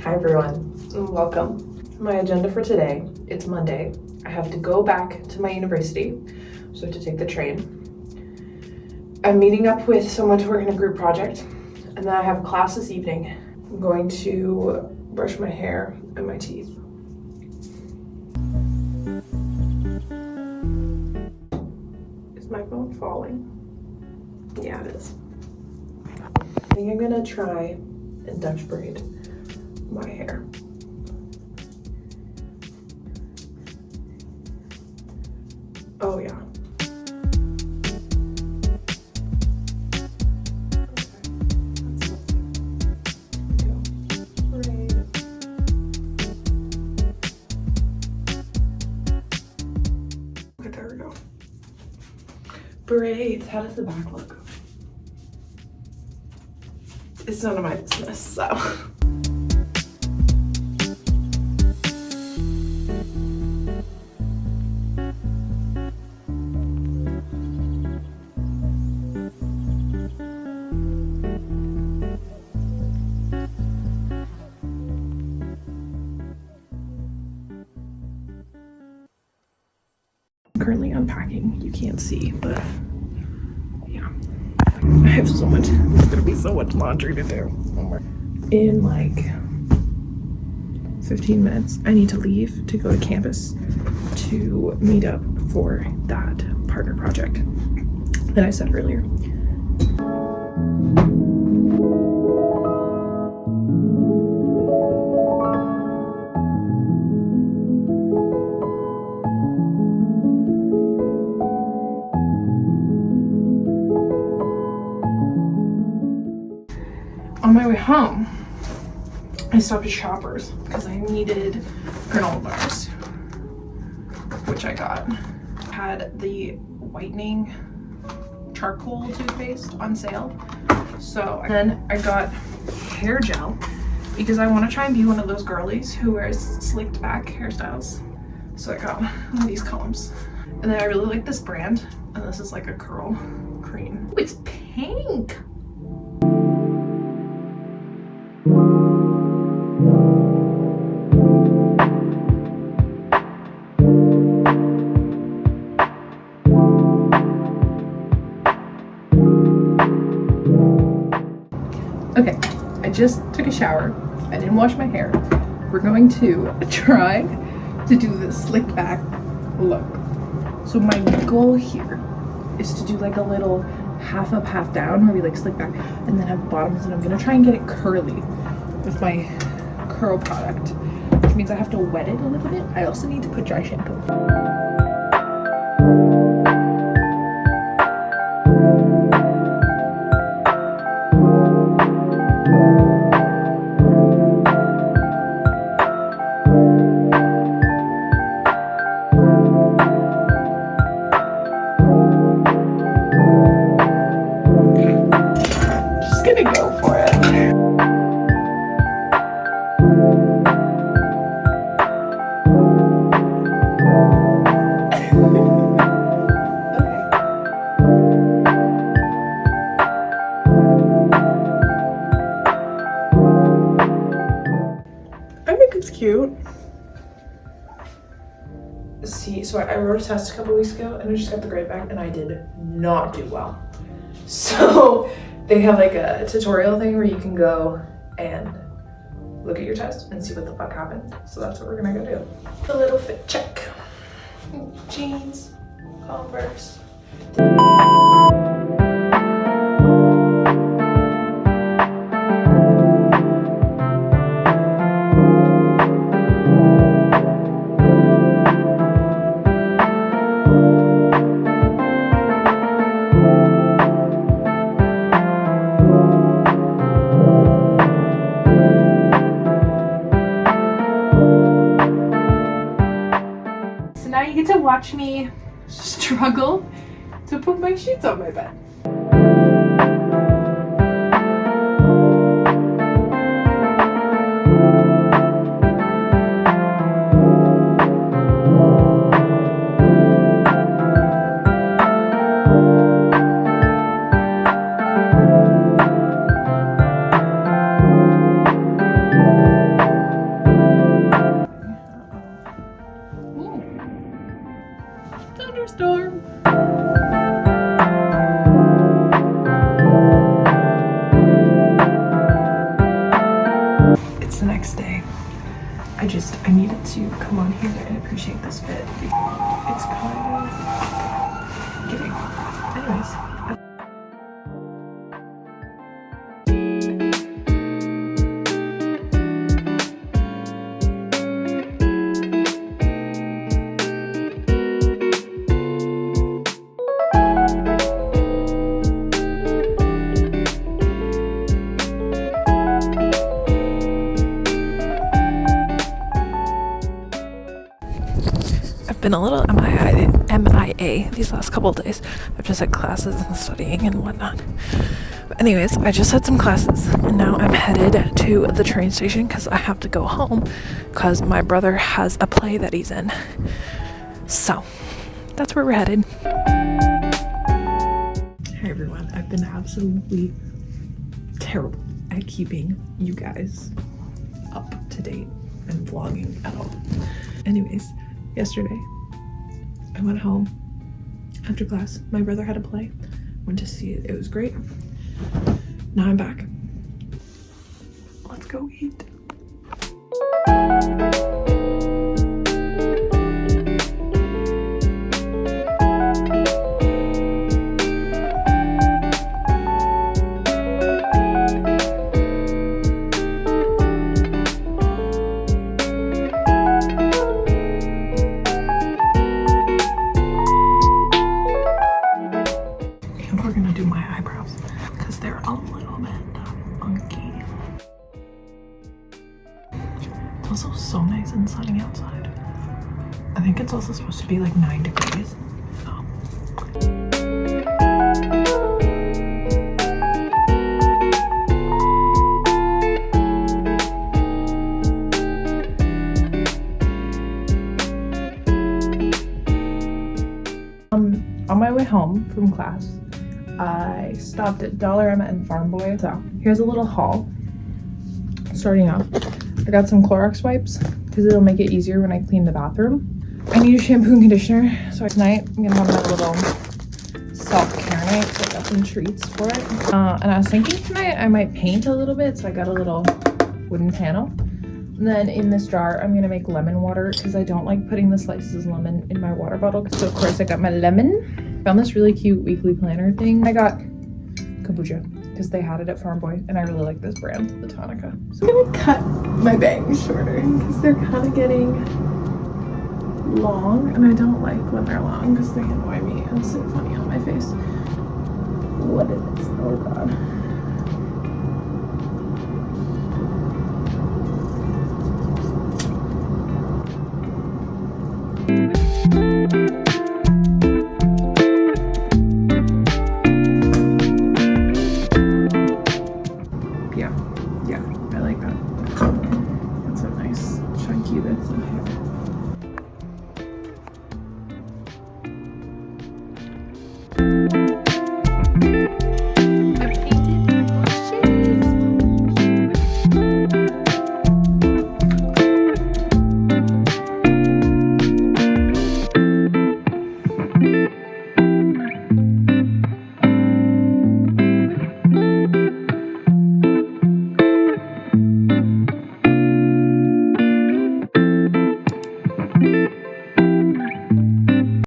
Hi everyone, and welcome. My agenda for today, it's Monday. I have to go back to my university, so I have to take the train. I'm meeting up with someone to work in a group project, and then I have class this evening. I'm going to brush my hair and my teeth. Is my phone falling? Yeah, it is. I think I'm gonna try and Dutch braid my hair. Oh yeah. Okay, there we go. Braids. How does the back look? It's none of my business, so. Currently unpacking. You can't see, but yeah, I have so much. There's gonna be so much laundry to do. In like 15 minutes, I need to leave to go to campus to meet up for that partner project that I said earlier. On my way home, I stopped at Shoppers because I needed granola bars, which I got. Had the whitening charcoal toothpaste on sale. So then I got hair gel because I want to try and be one of those girlies who wears slicked back hairstyles. So I got one of these combs. And then I really like this brand, and this is like a curl cream. Ooh, it's pink. Okay, I just took a shower. I didn't wash my hair. We're going to try to do this slicked back look. So my goal here is to do like a little half up, half down where we like slick back and then have bottoms, and I'm gonna try and get it curly with my curl product, which means I have to wet it a little bit. I also need to put dry shampoo. Go for it. I think it's cute. See, so I wrote a test a couple weeks ago and I just got the grade back and I did not do well. So they have like a tutorial thing where you can go and look at your test and see what the fuck happened. So that's what we're gonna go do. A little fit check. Jeans, Converse. watch me struggle to put my sheets on my bed. Thunderstorm. It's the next day. I needed to come on here and appreciate this fit. It's kind of kidding. Anyways. Been a little MIA these last couple of days. I've just had classes and studying and whatnot. But anyways, I just had some classes and now I'm headed to the train station because I have to go home because my brother has a play that he's in. So that's where we're headed. Hey everyone, I've been absolutely terrible at keeping you guys up to date and vlogging at all. Anyways, yesterday, I went home after class. My brother had a play. Went to see it. It was great. Now I'm back. Let's go eat. Also so nice and sunny outside. I think it's also supposed to be like 9 degrees. On my way home from class, I stopped at Dollarama and Farm Boy. So here's a little haul. Starting off, I got some Clorox wipes because it'll make it easier when I clean the bathroom. I need a shampoo and conditioner, so tonight I'm gonna have my little self-care night. So I got some treats for it. And I was thinking tonight I might paint a little bit, so I got a little wooden panel. And then in this jar, I'm gonna make lemon water because I don't like putting the slices of lemon in my water bottle. So of course I got my lemon. Found this really cute weekly planner thing. I got kombucha because they had it at Farm Boy and I really like this brand, the Tonica. So I'm gonna cut my bangs shorter because they're kind of getting long and I don't like when they're long because they annoy me and sit funny on my face. What is this? Oh god.